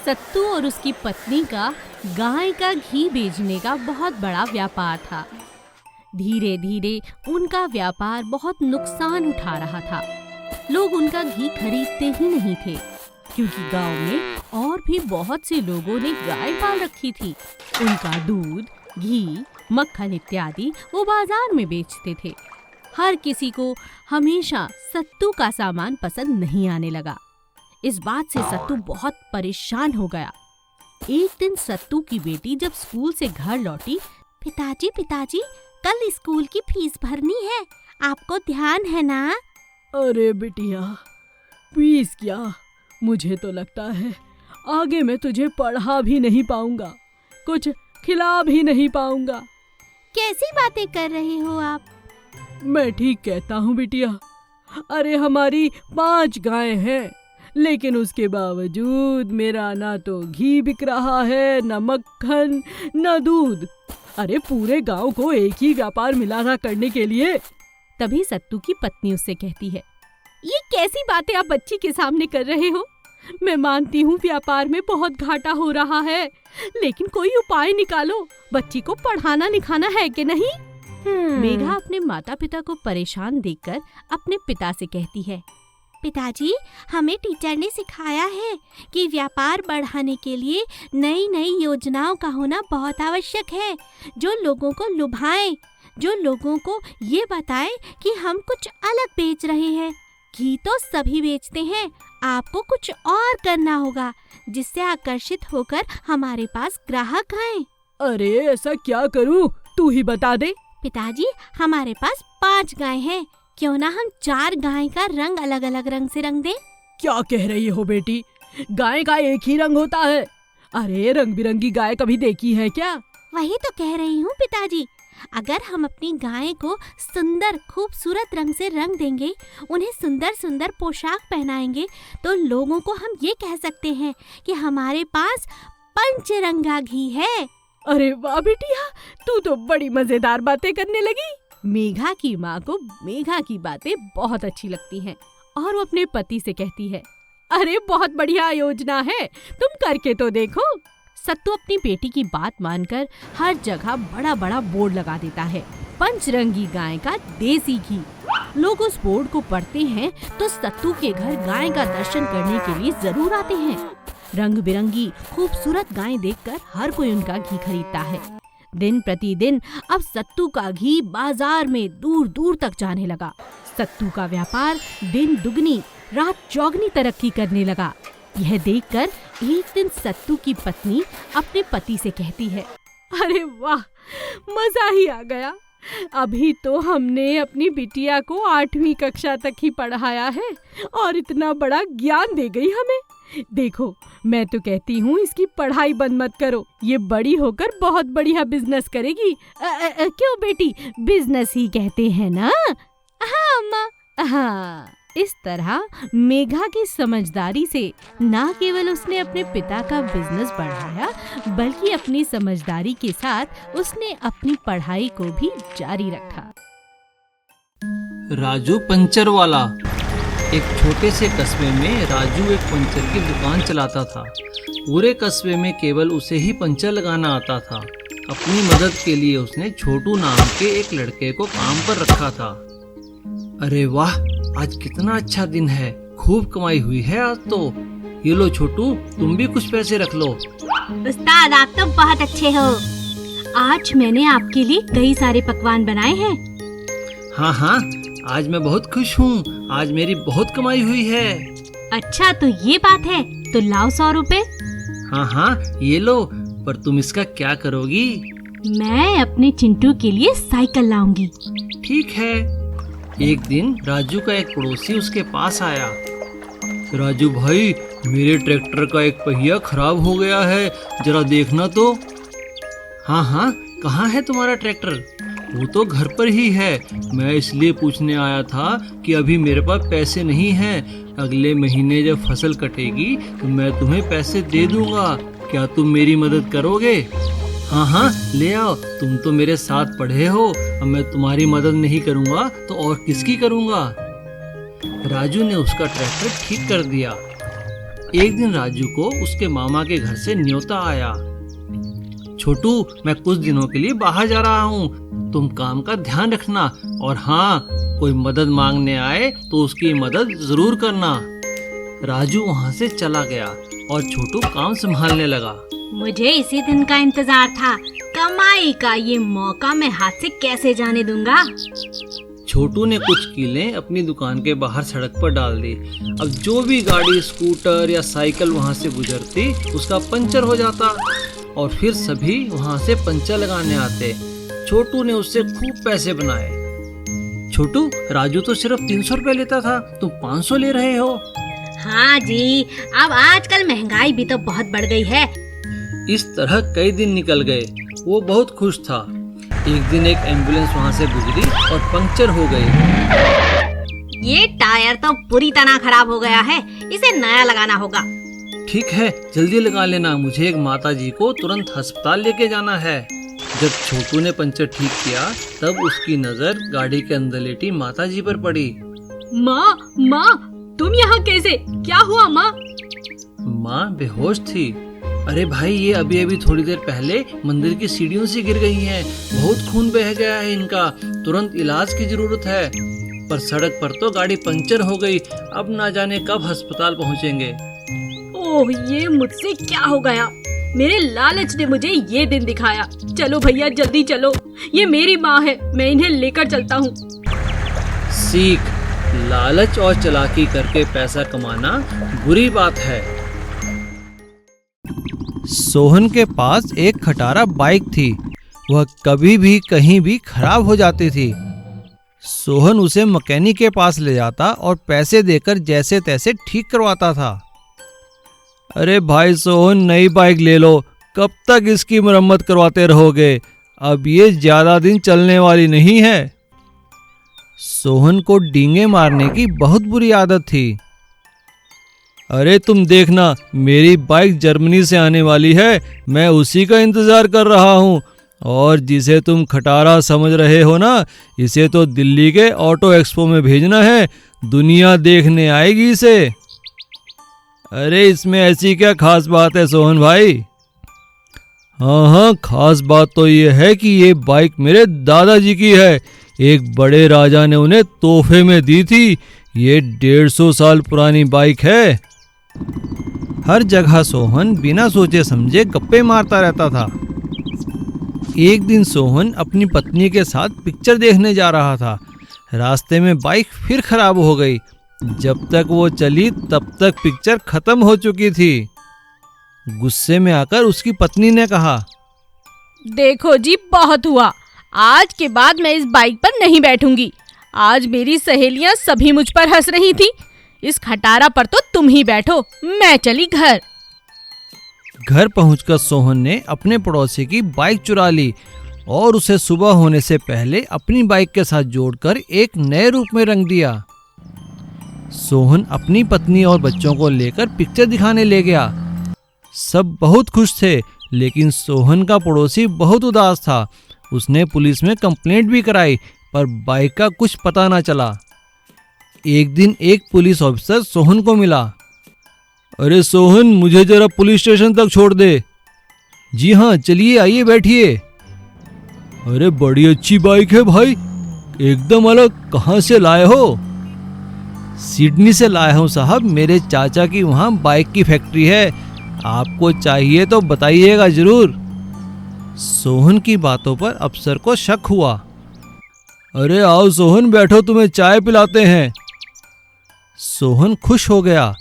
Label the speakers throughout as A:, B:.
A: सत्तू और उसकी पत्नी का गाय का घी बेचने का बहुत बड़ा व्यापार था। धीरे धीरे उनका व्यापार बहुत नुकसान उठा रहा था। लोग उनका घी खरीदते ही नहीं थे, क्योंकि गांव में और भी बहुत से लोगों ने गाय पाल रखी थी। उनका दूध, घी, मक्खन इत्यादि वो बाजार में बेचते थे। हर किसी को हमेशा सत्तू का सामान पसंद नहीं आने लगा। इस बात से सत्तू बहुत परेशान हो गया। एक दिन सत्तू की बेटी जब स्कूल से घर लौटी, पिताजी पिताजी कल स्कूल की फीस भरनी है, आपको ध्यान है ना?
B: अरे बिटिया, फीस क्या? मुझे तो लगता है आगे मैं तुझे पढ़ा भी नहीं पाऊंगा, कुछ खिला भी नहीं पाऊंगा।
A: कैसी बातें कर रहे हो आप?
B: मैं ठीक कहता हूँ बिटिया। अरे हमारी 5 गायें हैं, लेकिन उसके बावजूद मेरा ना तो घी बिक रहा है, न मक्खन, न दूध। अरे पूरे गांव को एक ही व्यापार मिला था करने के लिए।
A: तभी सत्तू की पत्नी उससे कहती है, ये कैसी बातें आप बच्ची के सामने कर रहे हो? मैं मानती हूँ व्यापार में बहुत घाटा हो रहा है, लेकिन कोई उपाय निकालो। बच्ची को पढ़ाना लिखाना है कि नहीं? मेघा अपने माता पिता को परेशान देखकर अपने पिता से कहती है, पिताजी, हमें टीचर ने सिखाया है कि व्यापार बढ़ाने के लिए नई नई योजनाओं का होना बहुत आवश्यक है, जो लोगों को लुभाएं, जो लोगों को ये बताएं कि हम कुछ अलग बेच रहे हैं। घी तो सभी बेचते हैं, आपको कुछ और करना होगा, जिससे आकर्षित होकर हमारे पास ग्राहक आएं।
B: अरे ऐसा क्या करूं, तू ही बता दे।
A: पिताजी, हमारे पास 5 गाय हैं, क्यों ना हम 4 गाय का रंग अलग अलग रंग से रंग दें?
B: क्या कह रही हो बेटी? गाय का एक ही रंग होता है? अरे रंग बिरंगी गाय कभी देखी है क्या?
A: वही तो कह रही हूँ पिताजी। अगर हम अपनी गाय को सुंदर खूबसूरत रंग से रंग देंगे, उन्हें सुंदर सुंदर पोशाक पहनाएंगे, तो लोगों को हम ये कह सकते हैं कि हमारे पास पंचरंगा घी है।
B: अरे वाह बिटिया, तू तो बड़ी मजेदार बातें करने लगी।
A: मेघा की माँ को मेघा की बातें बहुत अच्छी लगती हैं और वो अपने पति से कहती है, अरे बहुत बढ़िया योजना है, तुम करके तो देखो। सत्तू अपनी बेटी की बात मानकर हर जगह बड़ा बड़ा बोर्ड लगा देता है, पंचरंगी गाय का देसी घी। लोग उस बोर्ड को पढ़ते हैं तो सत्तू के घर गाय का दर्शन करने के लिए जरूर आते हैं। रंग बिरंगी खूबसूरत गाय देखकर हर कोई उनका घी खरीदता है। दिन प्रतिदिन अब सत्तू का घी बाजार में दूर दूर तक जाने लगा। सत्तू का व्यापार दिन दुगनी रात चौगनी तरक्की करने लगा। यह देखकर एक दिन सत्तू की पत्नी अपने पति से कहती है,
B: अरे वाह, मजा ही आ गया। अभी तो हमने अपनी बिटिया को 8वीं कक्षा तक ही पढ़ाया है और इतना बड़ा ज्ञान दे गई हमें। देखो, मैं तो कहती हूँ इसकी पढ़ाई बंद मत करो, ये बड़ी होकर बहुत बढ़िया बिजनेस करेगी।
A: क्यों बेटी, बिजनेस ही कहते हैं ना? हाँ अम्मा। हाँ, इस तरह मेघा की समझदारी से न केवल उसने अपने पिता का बिजनेस बढ़ाया, बल्कि अपनी समझदारी के साथ उसने अपनी पढ़ाई को भी जारी रखा।
C: राजू पंचर वाला। एक छोटे से कस्बे में राजू एक पंचर की दुकान चलाता था। पूरे कस्बे में केवल उसे ही पंचर लगाना आता था। अपनी मदद के लिए उसने छोटू नाम के एक लड़के को काम पर रखा था। अरे वाह, आज कितना अच्छा दिन है, खूब कमाई हुई है आज तो। ये लो छोटू, तुम भी कुछ पैसे रख लो।
A: उस्ताद, आप तो बहुत अच्छे हो। आज मैंने आपके लिए कई सारे पकवान बनाए हैं।
C: हाँ हाँ, आज मैं बहुत खुश हूँ, आज मेरी बहुत कमाई हुई है।
A: अच्छा तो ये बात है, तो लाओ 100 रुपए।
C: हाँ हाँ, ये लो, पर तुम इसका क्या करोगी?
A: मैं अपने चिंटू के लिए साइकिल लाऊंगी।
C: ठीक है। एक दिन राजू का एक पड़ोसी उसके पास आया। राजू भाई, मेरे ट्रैक्टर का एक पहिया खराब हो गया है, जरा देखना तो। हाँ हाँ, कहाँ है तुम्हारा ट्रैक्टर? वो तो घर पर ही है। मैं इसलिए पूछने आया था कि अभी मेरे पास पैसे नहीं हैं। अगले महीने जब फसल कटेगी तो मैं तुम्हें पैसे दे दूंगा। क्या तुम मेरी मदद करोगे? हाँ हाँ, ले आओ, तुम तो मेरे साथ पढ़े हो। अब मैं तुम्हारी मदद नहीं करूंगा तो और किसकी करूंगा? राजू ने उसका ट्रैक्टर ठीक कर दिया। एक दिन राजू को उसके मामा के घर से न्योता आया। छोटू, मैं कुछ दिनों के लिए बाहर जा रहा हूँ, तुम काम का ध्यान रखना, और हाँ, कोई मदद मांगने आए तो उसकी मदद जरूर करना। राजू वहाँ से चला गया और छोटू काम संभालने लगा।
D: मुझे इसी दिन का इंतजार था। कमाई का ये मौका मैं हाथ से कैसे जाने दूंगा।
C: छोटू ने कुछ कीलें अपनी दुकान के बाहर सड़क पर डाल दी। अब जो भी गाड़ी, स्कूटर या साइकिल वहाँ से गुजरती उसका पंचर हो जाता और फिर सभी वहाँ से पंचर लगाने आते। छोटू ने उससे खूब पैसे बनाए। छोटू, राजू तो सिर्फ 300 रुपए लेता था, तुम 500 ले रहे हो।
D: हाँ जी, अब आजकल महंगाई भी तो बहुत बढ़ गई है।
C: इस तरह कई दिन निकल गए। वो बहुत खुश था। एक दिन एक एम्बुलेंस वहाँ से गुजरी और पंक्चर हो गई।
D: ये टायर तो पूरी तरह खराब हो गया है, इसे नया लगाना होगा।
C: ठीक है, जल्दी लगा लेना, मुझे एक माताजी को तुरंत अस्पताल लेके जाना है। जब छोटू ने पंचर ठीक किया तब उसकी नजर गाड़ी के अंदर लेटी माताजी पर पड़ी।
B: माँ, तुम यहाँ कैसे? क्या हुआ माँ?
C: माँ बेहोश थी। अरे भाई, ये अभी अभी थोड़ी देर पहले मंदिर की सीढ़ियों से गिर गई हैं। बहुत खून बह गया है इनका, तुरंत इलाज की जरूरत है। पर सड़क पर तो गाड़ी पंक्चर हो गई, अब ना जाने कब अस्पताल पहुँचेंगे।
B: ओह, ये मुझसे क्या हो गया? मेरे लालच ने मुझे ये दिन दिखाया। चलो भैया, जल्दी चलो, ये मेरी माँ है, मैं इन्हें लेकर चलता हूँ।
C: सीख, लालच और चालाकी करके पैसा कमाना बुरी बात है। सोहन के पास एक खटारा बाइक थी। वह कभी भी कहीं भी खराब हो जाती थी। सोहन उसे मैकेनिक के पास ले जाता और पैसे देकर जैसे तैसे ठीक करवाता था। अरे भाई सोहन, नई बाइक ले लो, कब तक इसकी मरम्मत करवाते रहोगे? अब ये ज्यादा दिन चलने वाली नहीं है। सोहन को डींगे मारने की बहुत बुरी आदत थी। अरे तुम देखना, मेरी बाइक जर्मनी से आने वाली है, मैं उसी का इंतजार कर रहा हूँ। और जिसे तुम खटारा समझ रहे हो ना, इसे तो दिल्ली के ऑटो एक्सपो में भेजना है, दुनिया देखने आएगी इसे। अरे इसमें ऐसी क्या खास बात है सोहन भाई? हाँ, खास बात तो ये है कि ये बाइक मेरे दादाजी की है। एक बड़े राजा ने उन्हें तोहफे में दी थी। ये 150 साल पुरानी बाइक है। हर जगह सोहन बिना सोचे समझे गप्पे मारता रहता था। एक दिन सोहन अपनी पत्नी के साथ पिक्चर देखने जा रहा था। रास्ते में बाइक फिर खराब हो गई। जब तक वो चली तब तक पिक्चर खत्म हो चुकी थी। गुस्से में आकर उसकी पत्नी ने कहा,
B: देखो जी, बहुत हुआ, आज के बाद मैं इस बाइक पर नहीं बैठूंगी। आज मेरी सहेलियां सभी मुझ पर हंस रही थी, इस खटारा पर तो तुम ही बैठो, मैं चली घर।
C: घर पहुंचकर सोहन ने अपने पड़ोसी की बाइक चुरा ली और उसे सुबह होने से पहले अपनी बाइक के साथ जोड़कर एक नए रूप में रंग दिया। सोहन अपनी पत्नी और बच्चों को लेकर पिक्चर दिखाने ले गया। सब बहुत खुश थे, लेकिन सोहन का पड़ोसी बहुत उदास था। उसने पुलिस में कंप्लेंट भी कराई, पर बाइक का कुछ पता ना चला। एक दिन एक पुलिस ऑफिसर सोहन को मिला। अरे सोहन, मुझे जरा पुलिस स्टेशन तक छोड़ दे। जी हाँ, चलिए, आइए बैठिए। अरे बड़ी अच्छी बाइक है भाई, एकदम अलग, कहाँ से लाए हो? सिडनी से लाया हूँ साहब, मेरे चाचा की वहाँ बाइक की फैक्ट्री है, आपको चाहिए तो बताइएगा जरूर। सोहन की बातों पर अफसर को शक हुआ। अरे आओ सोहन, बैठो, तुम्हें चाय पिलाते हैं। सोहन खुश हो गया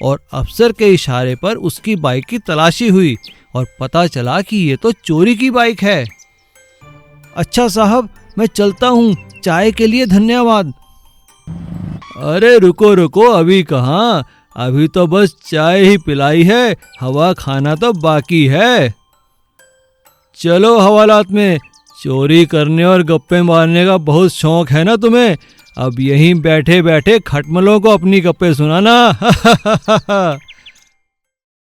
C: और अफसर के इशारे पर उसकी बाइक की तलाशी हुई और पता चला कि ये तो चोरी की बाइक है। अच्छा साहब, मैं चलता हूँ, चाय के लिए धन्यवाद। अरे रुको रुको, अभी कहाँ, अभी तो बस चाय ही पिलाई है, हवा खाना तो बाकी है। चलो हवालात में, चोरी करने और गप्पे मारने का बहुत शौक है ना तुम्हें, अब यहीं बैठे बैठे खटमलों को अपनी गप्पे सुनाना।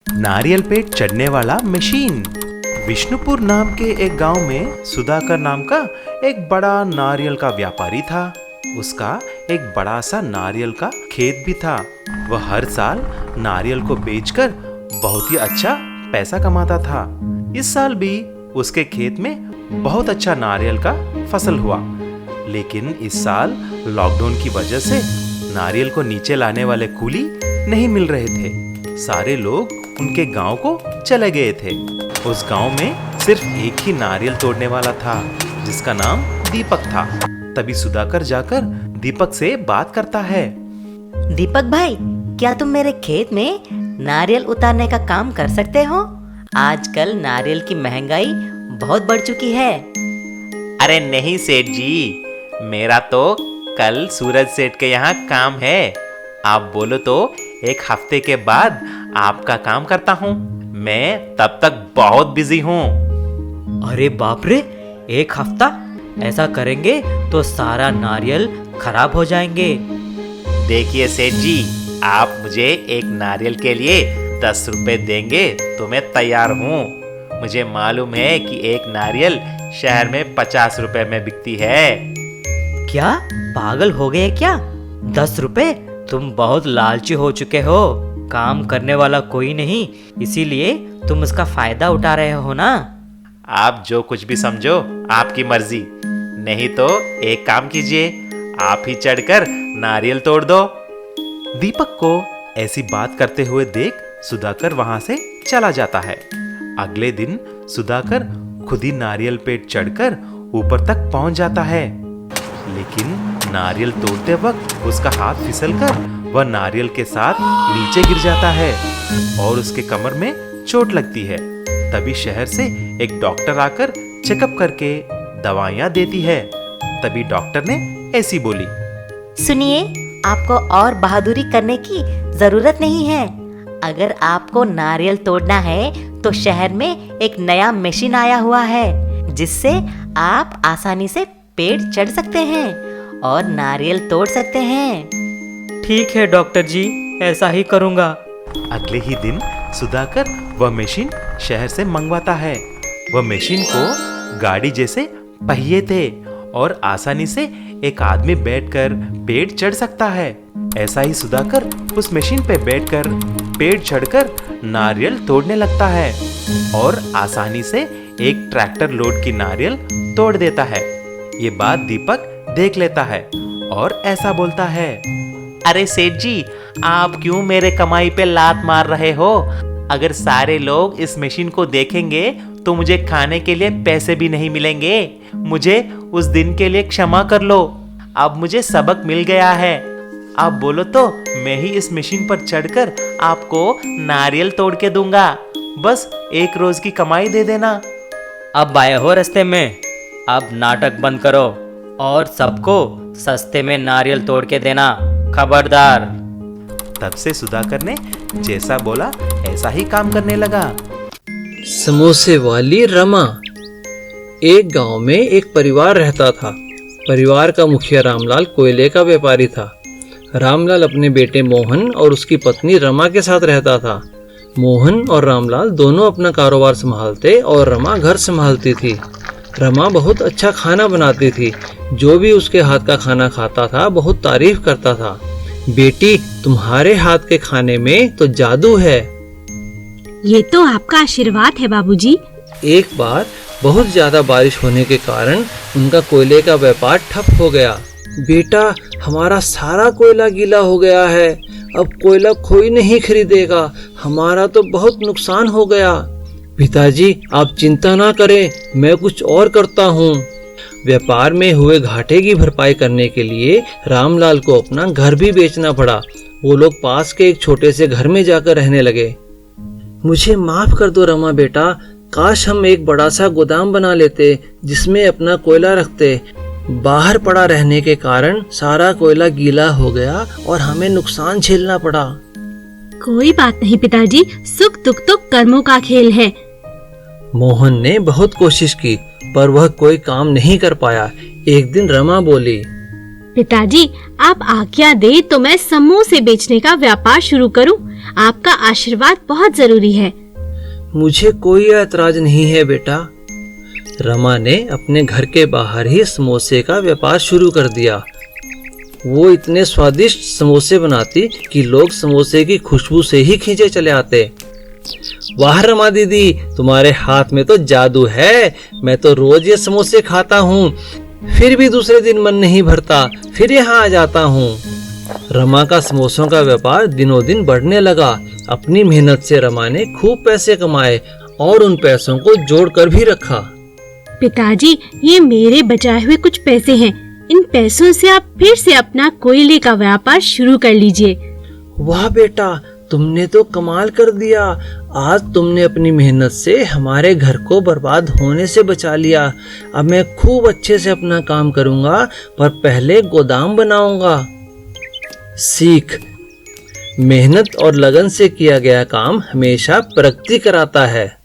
E: नारियल पे चढ़ने वाला मशीन। विष्णुपुर नाम के एक गांव में सुधाकर नाम का एक बड़ा नारियल का व्यापारी था। उसका एक बड़ा सा नारियल का खेत भी था। वह हर साल नारियल को बेचकर बहुत ही अच्छा पैसा कमाता था। इस साल भी उसके खेत में बहुत अच्छा नारियल का फसल हुआ, लेकिन इस साल लॉकडाउन की वजह से नारियल को नीचे लाने वाले कूली नहीं मिल रहे थे। सारे लोग उनके गांव को चले गए थे। उस गांव में सिर्फ एक ही नारियल तोड़ने वाला था, जिसका नाम दीपक था। तभी सुधाकर जाकर दीपक से बात करता है।
F: दीपक भाई, क्या तुम मेरे खेत में नारियल उतारने का काम कर सकते हो? आजकल नारियल की महंगाई बहुत बढ़ चुकी है।
E: अरे नहीं सेठ जी, मेरा तो कल सूरज सेठ के यहाँ काम है। आप बोलो तो एक हफ्ते के बाद आपका काम करता हूँ। मैं तब तक बहुत बिजी हूँ।
F: अरे बाप रे, 1 हफ्ता? ऐसा करेंगे तो सारा नारियल खराब हो जाएंगे।
E: देखिए सेठ जी, आप मुझे एक नारियल के लिए 10 रुपए देंगे तो मैं तैयार हूँ। मुझे मालूम है कि एक नारियल शहर में 50 रुपए में बिकती है।
F: क्या पागल हो गए क्या? 10 रुपए? तुम बहुत लालची हो चुके हो। काम करने वाला कोई नहीं, इसीलिए तुम उसका फायदा उठा रहे हो ना।
E: आप जो कुछ भी समझो, आपकी मर्जी। नहीं तो एक काम कीजिए, आप ही चढ़कर नारियल तोड़ दो। दीपक को ऐसी बात करते हुए देख सुधाकर वहां से चला जाता है। अगले दिन सुधाकर खुद ही नारियल पे चढ़कर ऊपर तक पहुंच जाता है, लेकिन नारियल तोड़ते वक्त उसका हाथ फिसलकर वह नारियल के साथ नीचे गिर जाता है और उसके कमर में चोट लगती है। तभी शहर से एक डॉक्टर आकर चेकअप करके दवाइयां देती है। तभी डॉक्टर ने ऐसी बोली,
F: सुनिए, आपको और बहादुरी करने की जरूरत नहीं है। अगर आपको नारियल तोड़ना है तो शहर में एक नया मशीन आया हुआ है, जिससे आप आसानी से पेड़ चढ़ सकते हैं और नारियल तोड़ सकते हैं।
G: ठीक है डॉक्टर जी, ऐसा ही करूँगा।
E: अगले ही दिन सुधाकर वह मशीन शहर से मंगवाता है। वह मशीन को गाड़ी जैसे पहिए थे और आसानी से एक आदमी बैठकर पेड़ चढ़ सकता है। ऐसा ही सुधाकर उस मशीन पे बैठकर पेड़ चढ़कर नारियल तोड़ने लगता है और आसानी से एक ट्रैक्टर लोड की नारियल तोड़ देता है। ये बात दीपक देख लेता है और ऐसा बोलता है, अरे सेठ जी, आप क्यों मेरे कमाई पे लात मार रहे हो? अगर सारे लोग इस मशीन को देखेंगे तो मुझे खाने के लिए पैसे भी नहीं मिलेंगे। मुझे उस दिन के लिए क्षमा कर लो। अब मुझे सबक मिल गया है। आप बोलो तो मैं ही इस मशीन पर चढ़कर आपको नारियल तोड़ के दूंगा। बस 1 रोज की कमाई दे देना।
G: अब आए हो रास्ते में, अब नाटक बंद करो और सबको सस्ते में नारियल तोड़ के देना, खबरदार।
E: तब से सुधाकर ने जैसा बोला ऐसा ही काम करने लगा।
C: समोसे वाली रमा। एक गांव में एक परिवार रहता था। परिवार का मुखिया रामलाल कोयले का व्यापारी था। रामलाल अपने बेटे मोहन और उसकी पत्नी रमा के साथ रहता था। मोहन और रामलाल दोनों अपना कारोबार संभालते और रमा घर संभालती थी। रमा बहुत अच्छा खाना बनाती थी। जो भी उसके हाथ का खाना खाता था बहुत तारीफ करता था। बेटी, तुम्हारे हाथ के खाने में तो जादू है।
D: ये तो आपका आशीर्वाद है बाबूजी।
C: एक बार बहुत ज्यादा बारिश होने के कारण उनका कोयले का व्यापार ठप हो गया। बेटा, हमारा सारा कोयला गीला हो गया है। अब कोयला कोई नहीं खरीदेगा। हमारा तो बहुत नुकसान हो गया। पिताजी, आप चिंता ना करें, मैं कुछ और करता हूँ। व्यापार में हुए घाटे की भरपाई करने के लिए रामलाल को अपना घर भी बेचना पड़ा। वो लोग पास के एक छोटे से घर में जाकर रहने लगे। मुझे माफ कर दो रमा बेटा, काश हम एक बड़ा सा गोदाम बना लेते जिसमें अपना कोयला रखते। बाहर पड़ा रहने के कारण सारा कोयला गीला हो गया और हमें नुकसान झेलना पड़ा।
D: कोई बात नहीं पिताजी, सुख दुख तो कर्मों का खेल है।
C: मोहन ने बहुत कोशिश की पर वह कोई काम नहीं कर पाया। एक दिन रमा बोली,
D: पिताजी, आप आज्ञा दे तो मैं समोसे बेचने का व्यापार शुरू करूं। आपका आशीर्वाद बहुत जरूरी है।
C: मुझे कोई ऐतराज नहीं है बेटा। रमा ने अपने घर के बाहर ही समोसे का व्यापार शुरू कर दिया। वो इतने स्वादिष्ट समोसे बनाती कि लोग समोसे की खुशबू से ही खींचे चले आते। वाह रमा दीदी, तुम्हारे हाथ में तो जादू है। मैं तो रोज ये समोसे खाता हूँ, फिर भी दूसरे दिन मन नहीं भरता, फिर यहाँ आ जाता हूँ। रमा का समोसों का व्यापार दिनों दिन बढ़ने लगा। अपनी मेहनत से रमा ने खूब पैसे कमाए और उन पैसों को जोड़ कर भी रखा।
D: पिताजी, ये मेरे बचाए हुए कुछ पैसे हैं। इन पैसों से आप फिर से अपना कोयले का व्यापार शुरू कर लीजिए।
C: वाह बेटा, तुमने तो कमाल कर दिया। आज तुमने अपनी मेहनत से हमारे घर को बर्बाद होने से बचा लिया। अब मैं खूब अच्छे से अपना काम करूंगा, पर पहले गोदाम बनाऊंगा। सीख, मेहनत और लगन से किया गया काम हमेशा प्रगति कराता है।